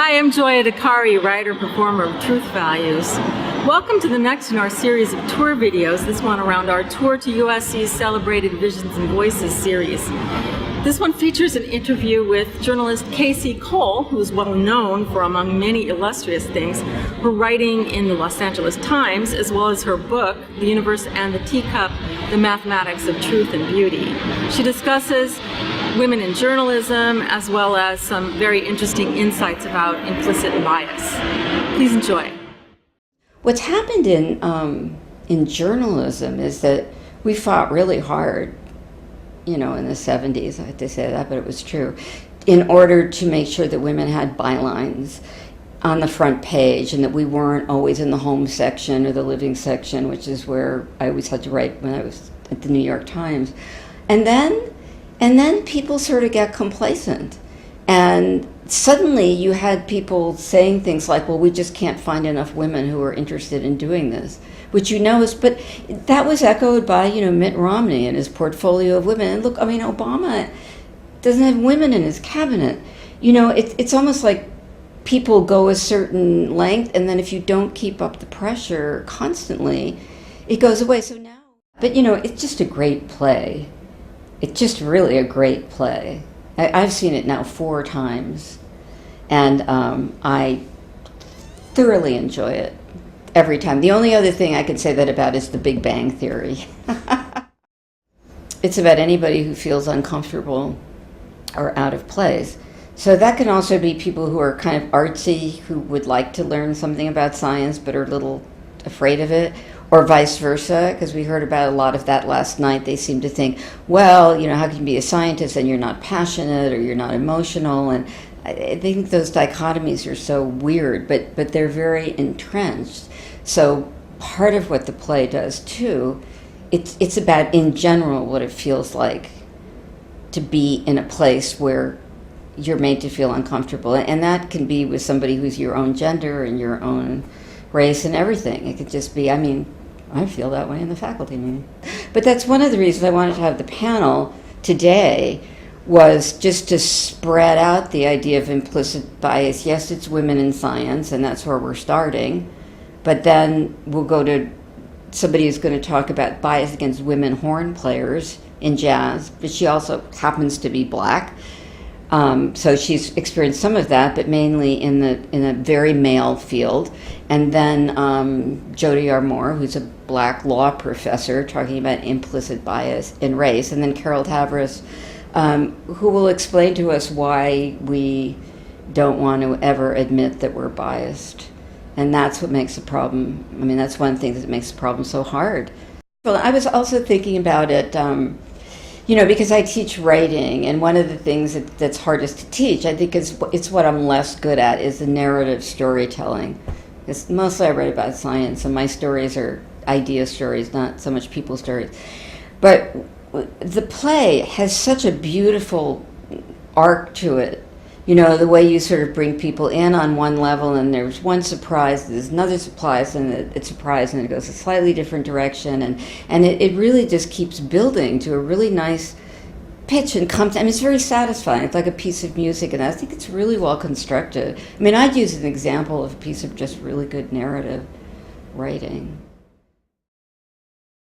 Hi, I'm Joya Dakari, writer, performer of Truth Values. Welcome to the next in our series of tour videos, this one around our Tour to USC's Celebrated Visions and Voices series. This one features an interview with journalist Casey Cole, who's well known for, among many illustrious things, her writing in the Los Angeles Times, as well as her book, The Universe and the Teacup, The Mathematics of Truth and Beauty. She discusses women in journalism, as well as some very interesting insights about implicit bias. Please enjoy. What's happened in journalism is that we fought really hard, in the 70s, I hate to say that, but it was true, in order to make sure that women had bylines on the front page and that we weren't always in the home section or the living section, which is where I always had to write when I was at the New York Times. And then people sort of get complacent. And suddenly you had people saying things like, well, we just can't find enough women who are interested in doing this, which but that was echoed by, Mitt Romney and his portfolio of women. And look, Obama doesn't have women in his cabinet. It's almost like people go a certain length, and then if you don't keep up the pressure constantly, it goes away. But it's just a great play. It's just really a great play. I've seen it now 4 times, and I thoroughly enjoy it every time. The only other thing I could say that about is The Big Bang Theory. It's about anybody who feels uncomfortable or out of place. So that can also be people who are kind of artsy, who would like to learn something about science but are a little afraid of it, or vice versa, because we heard about a lot of that last night. They seem to think, well, how can you be a scientist and you're not passionate or you're not emotional? And I think those dichotomies are so weird, but they're very entrenched. So part of what the play does too, it's about, in general, what it feels like to be in a place where you're made to feel uncomfortable. And that can be with somebody who's your own gender and your own race and everything. It could just be, I feel that way in the faculty meeting. But that's one of the reasons I wanted to have the panel today, was just to spread out the idea of implicit bias. Yes, it's women in science, and that's where we're starting. But then we'll go to somebody who's going to talk about bias against women horn players in jazz, but she also happens to be black. So she's experienced some of that, but mainly in a very male field. And then Jody Moore, who's a black law professor, talking about implicit bias in race. And then Carol Tavris, who will explain to us why we don't want to ever admit that we're biased. And that's what makes the problem, that's one thing that makes the problem so hard. Well, I was also thinking about it, because I teach writing, and one of the things that's hardest to teach, I think it's what I'm less good at, is the narrative storytelling. Because mostly I write about science, and my stories are idea stories, not so much people stories. But the play has such a beautiful arc to it. The way you sort of bring people in on one level, and there's one surprise, there's another surprise, and it's surprise, and it goes a slightly different direction, and it really just keeps building to a really nice pitch and it's very satisfying. It's like a piece of music, and I think it's really well constructed. I'd use an example of a piece of just really good narrative writing.